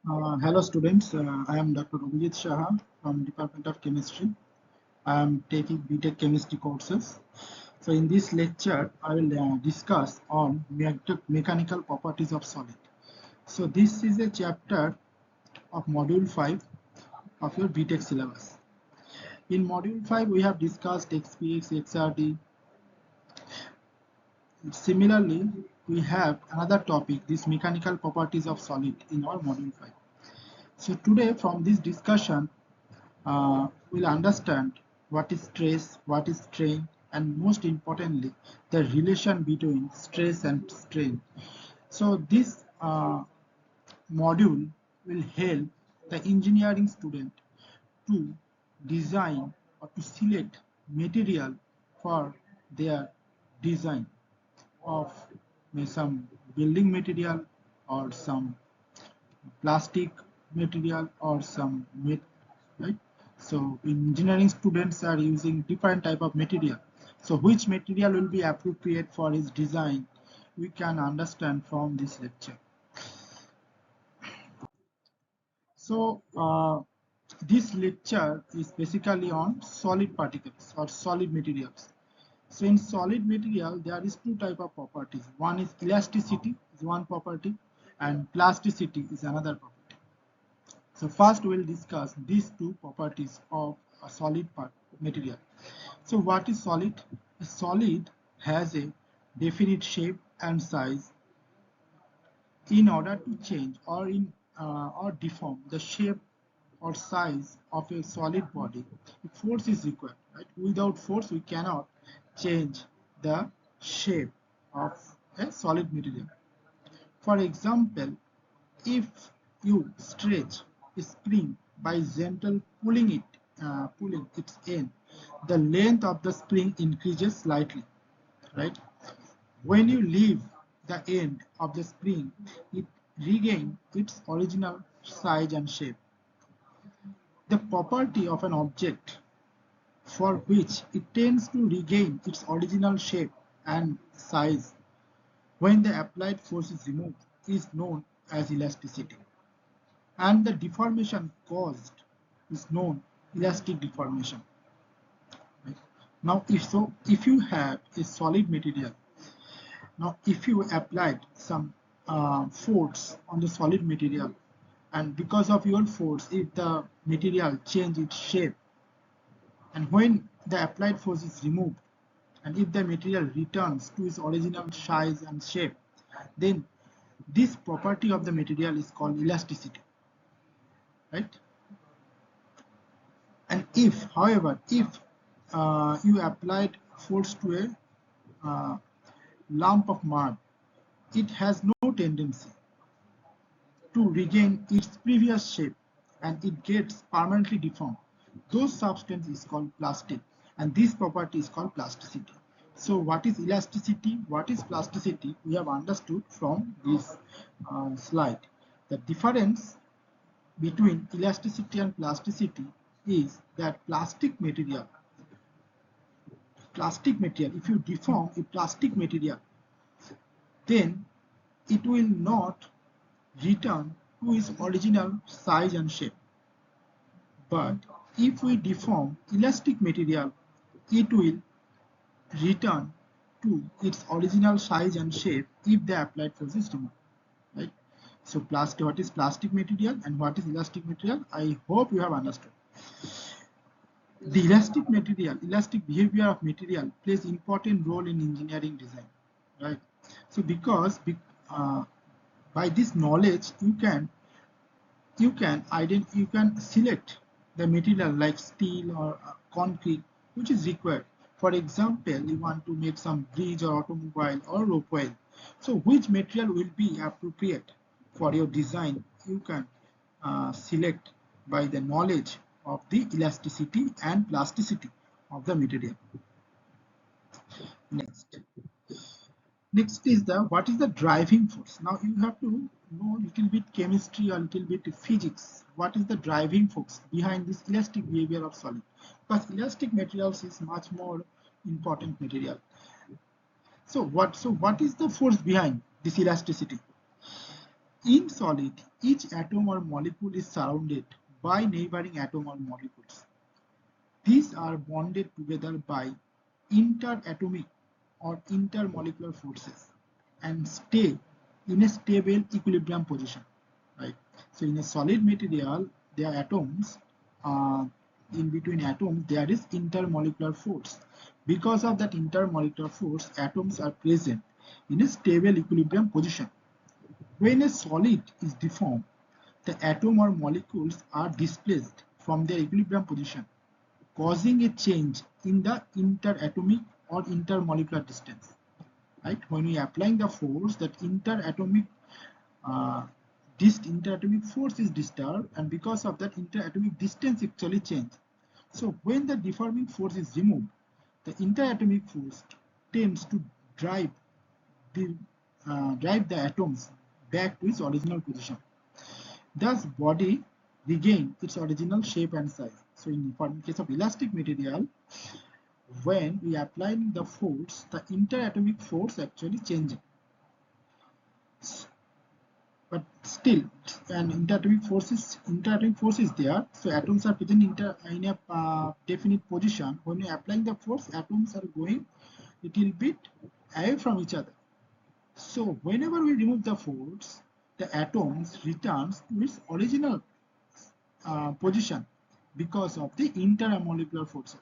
Hello students, I am Dr. Abhijit Shah from Department of Chemistry. I am taking BTech chemistry courses. So in this lecture, I will discuss on mechanical properties of solid. So this is a chapter of module 5 of your BTech syllabus. In module 5, we have discussed XPX, XRD. Similarly, we have another topic, this mechanical properties of solid in our module 5. So today from this discussion, we'll understand what is stress, what is strain, and most importantly, the relation between stress and strain. So this module will help the engineering student to design or to select material for their design of some building material or some plastic material or some right. So engineering students are using different type of material. So which material will be appropriate for his design, we can understand from this lecture. So this lecture is basically on solid particles or solid materials. So in solid material, there is two type of properties. One is elasticity is one property and plasticity is another property. So first we'll discuss these two properties of a solid material. So what is solid? A solid has a definite shape and size. In order to change or deform the shape or size of a solid body, force is required. Right? Without force, we cannot change the shape of a solid material. For example, if you stretch a spring by gentle pulling its end, the length of the spring increases slightly, right? When you leave the end of the spring, it regains its original size and shape. The property of an object for which it tends to regain its original shape and size when the applied force is removed is known as elasticity. And the deformation caused is known elastic deformation. Right? Now, if you have a solid material, now if you applied some force on the solid material, and because of your force, if the material change its shape, and when the applied force is removed, and if the material returns to its original size and shape, then this property of the material is called elasticity, right? And if, however, if you applied force to a lump of mud, it has no tendency to regain its previous shape and it gets permanently deformed. Those substance is called plastic, and this property is called plasticity. So what is elasticity? What is plasticity? We have understood from this slide. The difference between elasticity and plasticity is that plastic material, if you deform a plastic material, then it will not return to its original size and shape. But if we deform elastic material, it will return to its original size and shape if the applied force is removed. Right? So what is plastic material and what is elastic material? I hope you have understood. The elastic behavior of material plays important role in engineering design, right? So because by this knowledge you can select the material like steel or concrete which is required. For example, you want to make some bridge or automobile or rope. So which material will be appropriate for your design? You can select by the knowledge of the elasticity and plasticity of the material. Next is the what is the driving force. Now you have to know a little bit chemistry, a little bit physics. What is the driving force behind this elastic behavior of solid? Because elastic materials is much more important material. So what is the force behind this elasticity? In solid, each atom or molecule is surrounded by neighboring atom or molecules. These are bonded together by interatomic or intermolecular forces and stay in a stable equilibrium position. Right. So in a solid material, there are atoms. In between atoms, there is intermolecular force. Because of that intermolecular force, atoms are present in a stable equilibrium position. When a solid is deformed, the atom or molecules are displaced from their equilibrium position, causing a change in the interatomic or intermolecular distance. Right? When we are applying the force, that uh, interatomic force is disturbed, and because of that, interatomic distance actually change. So when the deforming force is removed, the interatomic force tends to drive the atoms back to its original position. Thus, body regain its original shape and size. So, in case of elastic material, when we apply the force, the interatomic force actually changes. But still, an interatomic force is there. So, atoms are present in a definite position. When we applying the force, atoms are going little bit away from each other. So, whenever we remove the force, the atoms returns to its original position because of the intermolecular forces.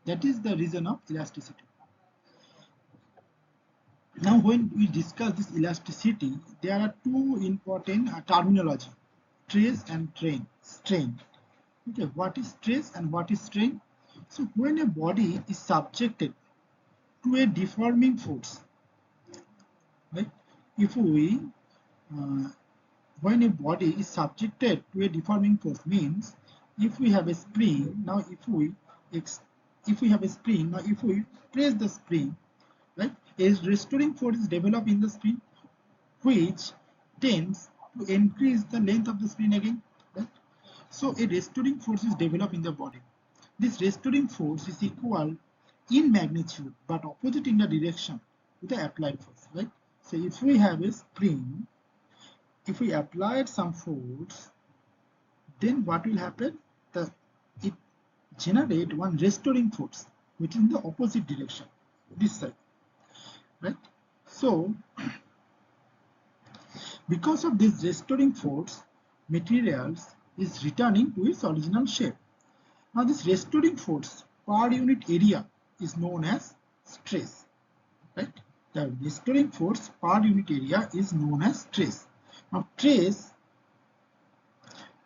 That is the reason of elasticity. Now, when we discuss this elasticity, there are two important terminology: stress and strain. Okay, what is stress and what is strain? So, when a body is subjected to a deforming force, right? If we when a body is subjected to a deforming force, means if we have a spring, now if we press the spring, right, a restoring force is developed in the spring, which tends to increase the length of the spring again, right? So a restoring force is developed in the body. This restoring force is equal in magnitude but opposite in the direction to the applied force, right? So if we have a spring, if we applied some force, then what will happen? It generate one restoring force which is in the opposite direction, this side, right? So because of this restoring force, materials is returning to its original shape. Now this restoring force per unit area is known as stress, right? The restoring force per unit area is known as stress. Now stress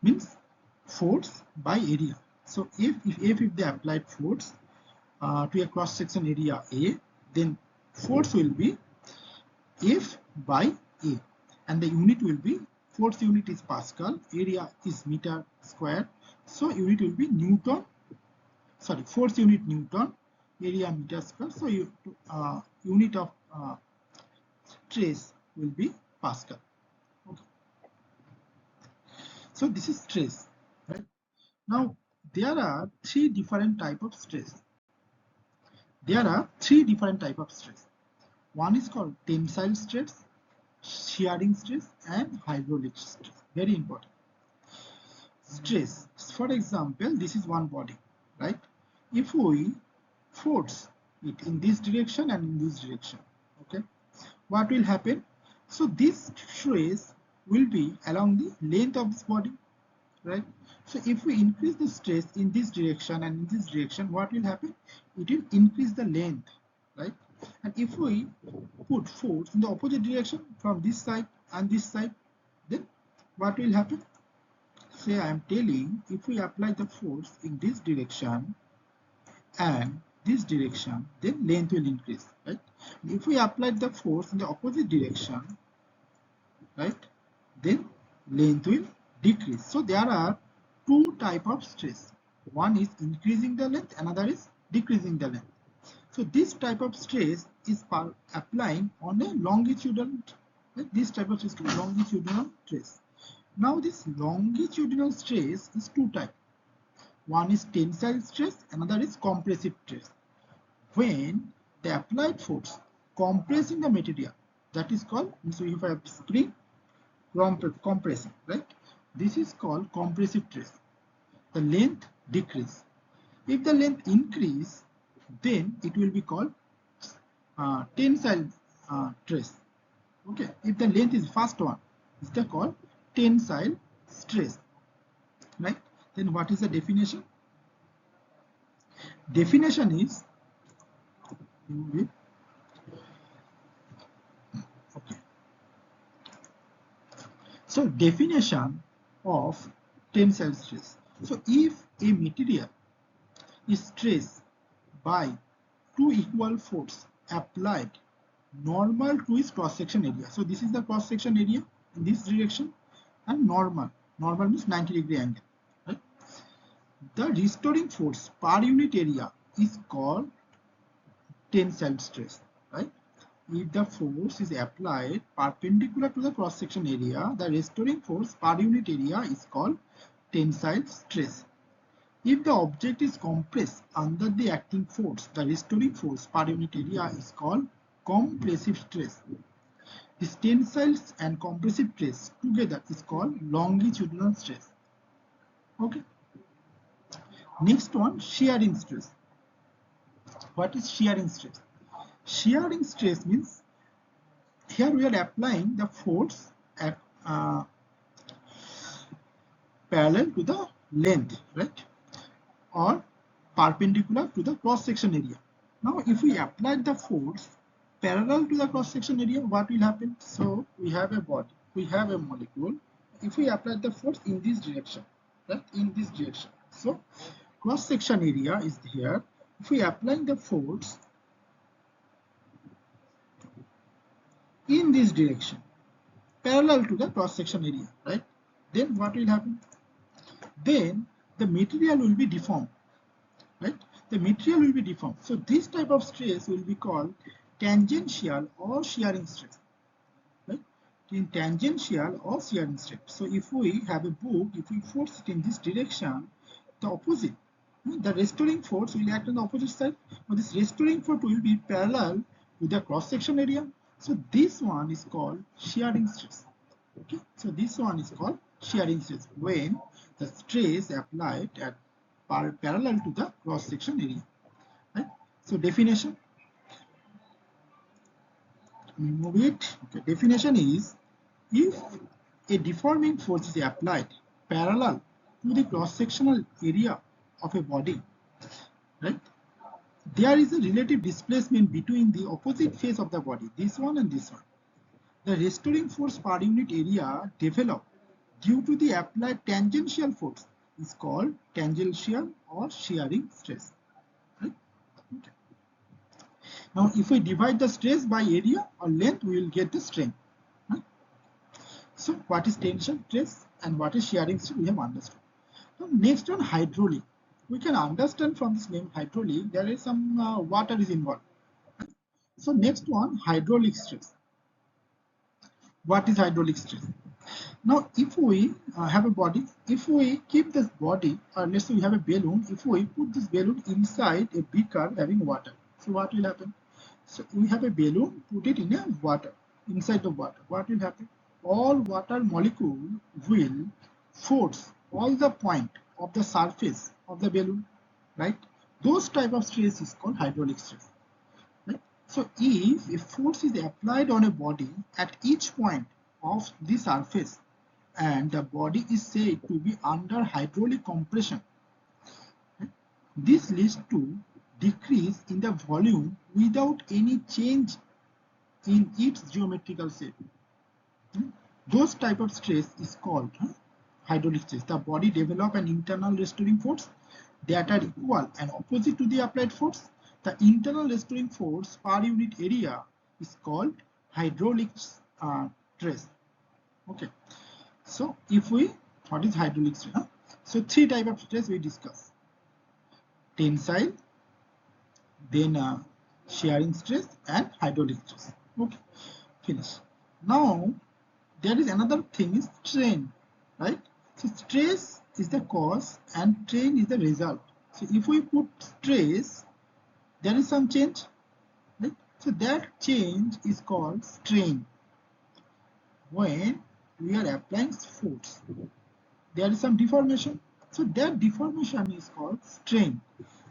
means force by area. So if they applied force to a cross section area A, then force will be F by A, and the unit will be, force unit is Pascal, area is meter square, so unit will be Newton, sorry, force unit Newton, area meter square, so unit of stress will be Pascal. Okay. So this is stress, right? Now there are three different type of stress. One is called tensile stress, shearing stress, and hydraulic stress. Very important. Stress. For example, this is one body, right? If we force it in this direction and in this direction, okay, what will happen? So this stress will be along the length of this body, right? So if we increase the stress in this direction and in this direction, what will happen? It will increase the length, right? And if we put force in the opposite direction from this side and this side, then what will happen? Say I am telling, if we apply the force in this direction and this direction, then length will increase, right? If we apply the force in the opposite direction, right, then length will decrease. So there are two types of stress. One is increasing the length, another is decreasing the length. So this type of stress is applying on a longitudinal, right? This type of stress is longitudinal stress. Now this longitudinal stress is two types. One is tensile stress, another is compressive stress. When the applied force compressing the material, that is called, so if I have spring, compressing, right? This is called compressive stress. The length decrease. If the length increase, then it will be called tensile stress. Okay, if the length is first one, is the called tensile stress, right? Then what is the definition? Definition is okay. So definition of tensile stress. So if a material is stressed by two equal force applied normal to its cross section area. So this is the cross section area in this direction, and normal. Normal means 90-degree angle. Right? The restoring force per unit area is called tensile stress. Right? If the force is applied perpendicular to the cross section area, the restoring force per unit area is called tensile stress. If the object is compressed under the acting force, the restoring force per unit area is called compressive stress. This tensile and compressive stress together is called longitudinal stress. Okay. Next one, shearing stress. What is shearing stress? Shearing stress means here we are applying the force at parallel to the length, right? Or perpendicular to the cross section area. Now if we apply the force parallel to the cross section area, what will happen? So we have a body, we have a molecule. If we apply the force in this direction, right, in this direction, so cross section area is here. If we apply the force in this direction parallel to the cross section area, right, then what will happen? Then the material will be deformed, right? The material will be deformed. So this type of stress will be called tangential or shearing stress, right? In tangential or shearing stress. So if we have a book, if we force it in this direction, the opposite, the restoring force will act on the opposite side. But this restoring force will be parallel to the cross section area. So this one is called shearing stress. Okay, so this one is called shearing stress when the stress applied at parallel to the cross section area. Right? So definition. Move it. Okay. Definition is if a deforming force is applied parallel to the cross sectional area of a body, right? There is a relative displacement between the opposite face of the body, this one and this one. The restoring force per unit area developed due to the applied tangential force is called tangential or shearing stress. Right? Okay. Now, if we divide the stress by area or length, we will get the strength. Right? So, what is tension stress and what is shearing stress? We have understood. Now, next one, hydraulic. We can understand from this name hydraulic, there is some water is involved. So, next one, hydraulic stress. What is hydraulic stress? Now, if we have a body, if we keep this body, or let's say we have a balloon, if we put this balloon inside a beaker having water, so what will happen? So we have a balloon, put it in a water, inside the water. What will happen? All water molecule will force all the point of the surface of the balloon, right? Those type of stress is called hydraulic stress. Right? So if a force is applied on a body at each point of the surface and the body is said to be under hydraulic compression, this leads to decrease in the volume without any change in its geometrical shape. Those type of stress is called hydraulic stress. The body develop an internal restoring force that are equal and opposite to the applied force. The internal restoring force per unit area is called hydraulic stress. Okay. So if we, what is hydraulic stress? So three type of stress we discuss. Tensile, then shearing stress and hydraulic stress. Okay, finish. Now there is another thing is strain, right? So stress is the cause and strain is the result. So if we put stress, there is some change, right? So that change is called strain. When we are applying force. There is some deformation. So that deformation is called strain.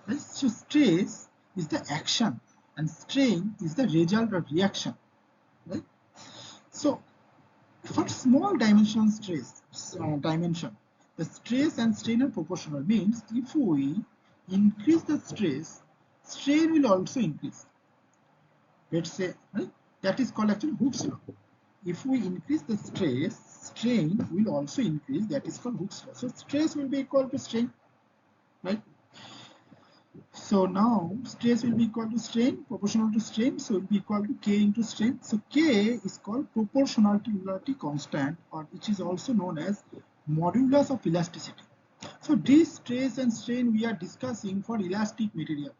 Right? So stress is the action and strain is the result or reaction. Right? So for small dimension dimension, the stress and strain are proportional. Means if we increase the stress, strain will also increase. Let's say, right? That is called actually Hooke's law. If we increase the stress, strain will also increase. That is called Hooke's law. So stress will be equal to strain, right? So now stress will be equal to strain, proportional to strain, so it will be equal to K into strain. So K is called proportionality constant, or which is also known as modulus of elasticity. So this stress and strain we are discussing for elastic material.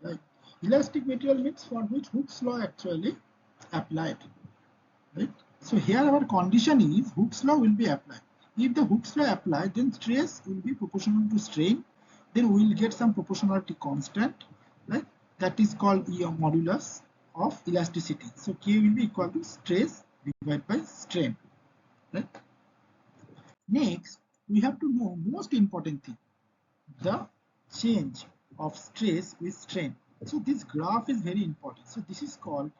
Right? Elastic material means for which Hooke's law actually applied. Right? So here our condition is Hooke's law will be applied. If the Hooke's law applied, then stress will be proportional to strain. Then we will get some proportionality constant, right? That is called E modulus of elasticity. So K will be equal to stress divided by strain. Right? Next, we have to know most important thing, the change of stress with strain. So this graph is very important. So this is called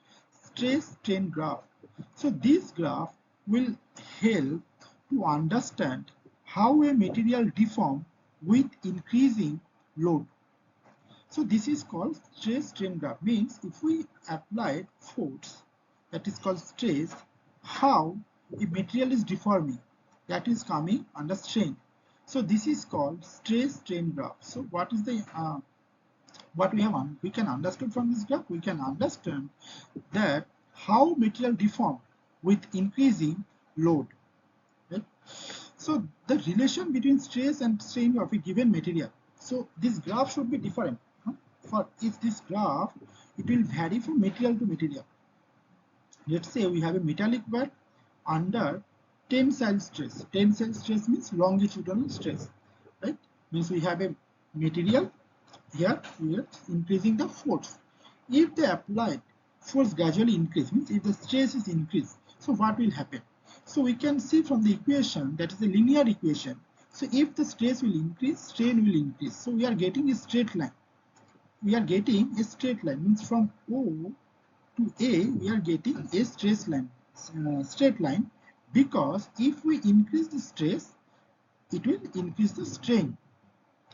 stress strain graph. So this graph will help to understand how a material deform with increasing load. So this is called stress strain graph. Means if we apply force, that is called stress, how a material is deforming, that is coming under strain. So this is called stress strain graph. So what is the what we can understand from this graph? We can understand that how material deform with increasing load. Right? So the relation between stress and strain of a given material. So this graph should be different. For if this graph, it will vary from material to material. Let's say we have a metallic bar under tensile stress. Tensile stress means longitudinal stress, right? Means we have a material here, we are increasing the force. If the applied force gradually increase, means if the stress is increased, so what will happen? So we can see from the equation, that is a linear equation. So if the stress will increase, strain will increase. So we are getting a straight line. We are getting a straight line, means from O to A, we are getting a straight line, because if we increase the stress, it will increase the strain.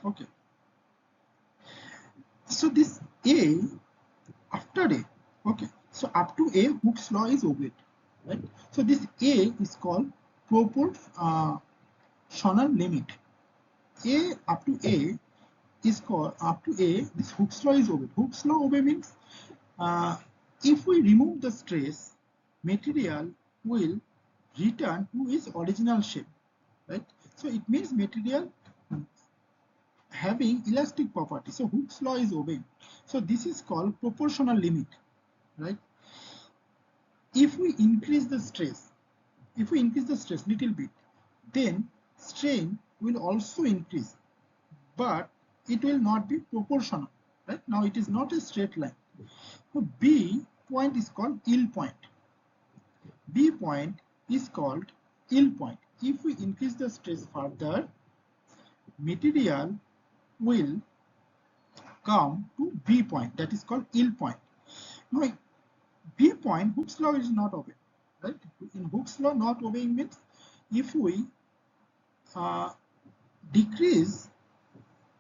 Okay. So this A, after A, okay. So up to A, Hooke's law is obeyed, right? So this A is called proportional limit. A up to A is called up to A. This Hooke's law is obeyed. Hooke's law obey means if we remove the stress, material will return to its original shape, right? So it means material having elastic property. So Hooke's law is obeyed. So this is called proportional limit, right? If we increase the stress, little bit, then strain will also increase, but it will not be proportional, right? Now it is not a straight line. So B point is called yield point. B point is called yield point. If we increase the stress further, material will come to B point, that is called yield point. Now B point, Hooke's law is not obeyed, right? In Hooke's law, not obeying means if we decrease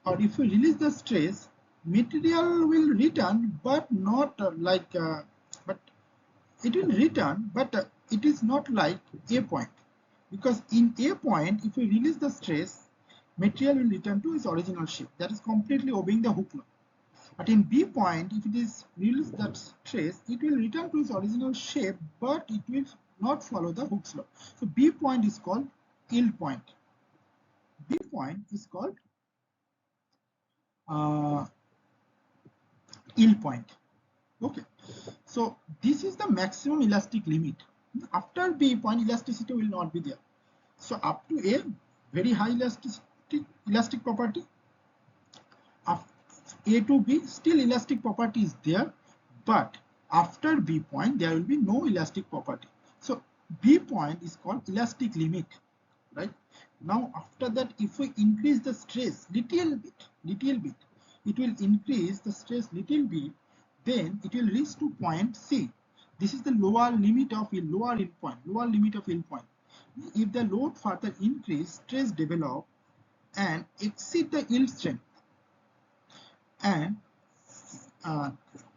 or if we release the stress, material will return, but not but it will return, but it is not like A point, because in A point, if we release the stress, material will return to its original shape. That is completely obeying the Hooke law. But in B point, if it is released that stress, it will return to its original shape, but it will not follow the Hooke's law. So B point is called yield point. B point is called yield point. Okay. So this is the maximum elastic limit. After B point, elasticity will not be there. So up to A, very high elastic property. A to B, still elastic property is there, but after B point, there will be no elastic property. So B point is called elastic limit, right? Now after that, if we increase the stress little bit, it will increase the stress little bit, then it will reach to point C. This is the lower limit of lower limit of yield point. If the load further increase, stress develop and exceed the yield strength, and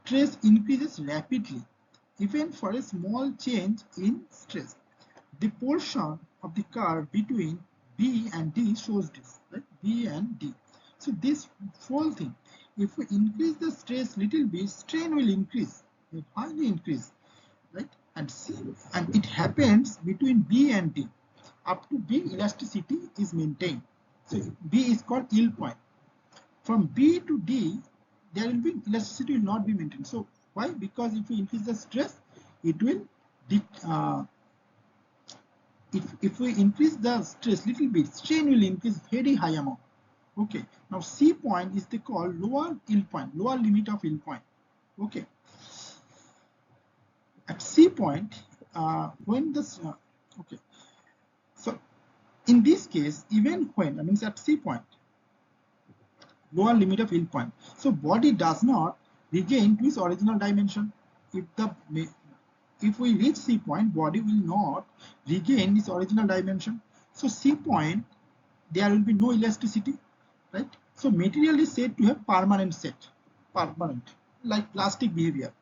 stress increases rapidly, even for a small change in stress. The portion of the curve between B and D shows this, right? B and D. So this whole thing, if we increase the stress little bit, strain will increase, will highly increase, right? And C, and it happens between B and D. Up to B, elasticity is maintained. So B is called yield point. From B to D, there will be elasticity will not be maintained. So why? Because if we increase the stress, it will if we increase the stress little bit, strain will increase very high amount. Okay. Now C point is the called lower yield point, lower limit of yield point. Okay. At C point, when this okay. So in this case, even when I mean at C point, lower limit of yield point. So body does not regain to its original dimension. If we reach C point, body will not regain its original dimension. So C point, there will be no elasticity, right? So material is said to have permanent set, like plastic behavior,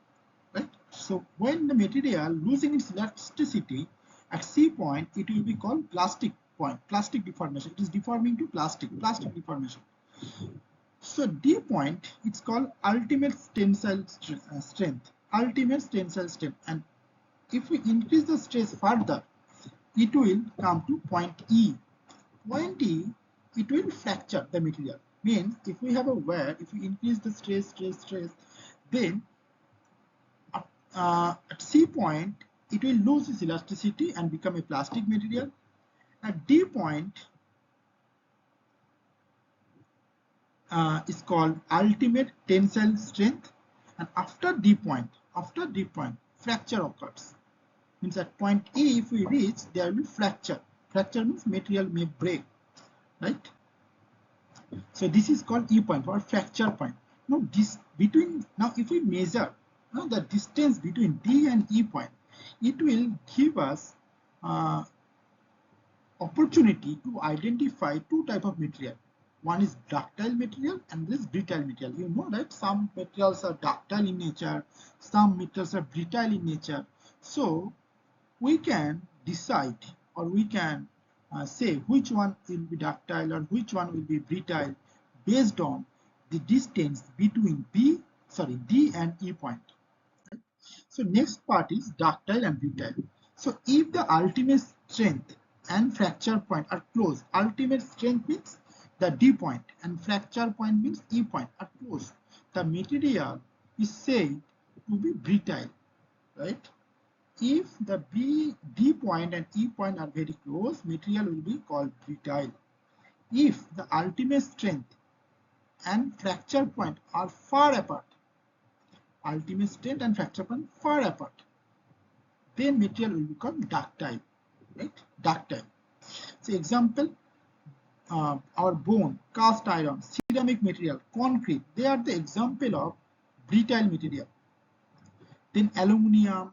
right? So when the material losing its elasticity at C point, it will be called plastic point, plastic deformation. It is deforming to plastic deformation. So D point, it's called ultimate tensile strength, and if we increase the stress further, it will come to point E. Point E, it will fracture the material. Means if we have a wire, if we increase the stress, then at C point, it will lose its elasticity and become a plastic material. At D point, is called ultimate tensile strength, and after D point, fracture occurs. Means at point E, if we reach, there will be fracture. Fracture means material may break, right? So this is called E point or fracture point. Now if we measure the distance between D and E point, it will give us opportunity to identify two type of material. One is ductile material and this brittle material. You know, right? Some materials are ductile in nature, some materials are brittle in nature. So we can decide, or we can say which one will be ductile or which one will be brittle based on the distance between D and E point. So next part is ductile and brittle. So if the ultimate strength and fracture point are close, ultimate strength means the D point and fracture point means E point are close, the material is said to be brittle, right? If the D point and E point are very close, material will be called brittle. If the ultimate strength and fracture point are far apart, then material will become ductile, right? Ductile. So example, our bone, cast iron, ceramic material, concrete, they are the example of brittle material. Then aluminium,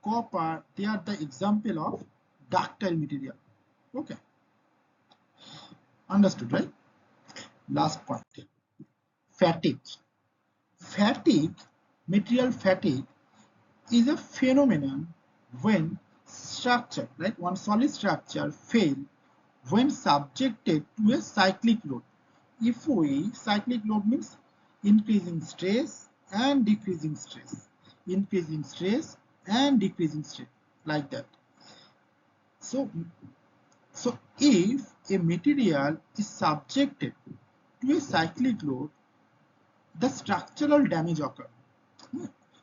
copper, they are the example of ductile material. Okay. Understood, right? Last point. Fatigue. Material fatigue is a phenomenon when structure, right? One solid structure fail when subjected to a cyclic load. Cyclic load means increasing stress and decreasing stress, like that. So if a material is subjected to a cyclic load, the structural damage occurs.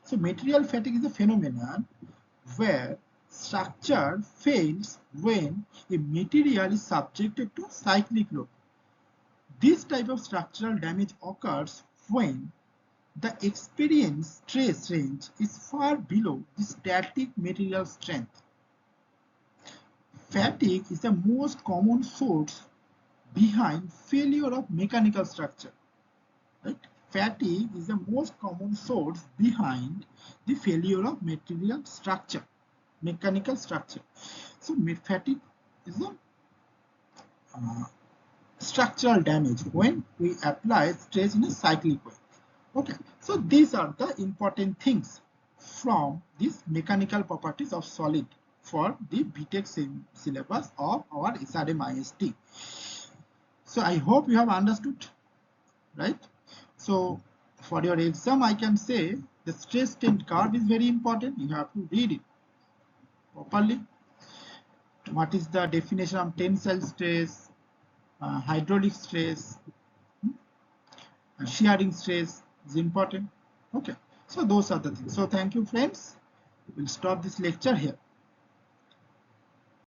So material fatigue is a phenomenon where structure fails when a material is subjected to cyclic load. This type of structural damage occurs when the experienced stress range is far below the static material strength. fatigue is the most common source behind failure of mechanical structure. Right? Fatigue is the most common source behind the failure of material structure, mechanical structure. So fatigue is a structural damage when we apply stress in a cyclic way. Okay, so these are the important things from these mechanical properties of solid for the BTech syllabus of our SRMIST. So I hope you have understood, right? So for your exam, I can say the stress strain curve is very important. You have to read it properly. What is the definition of tensile stress, hydraulic stress, shearing stress is important. Okay, so those are the things. So thank you, friends. We'll stop this lecture here.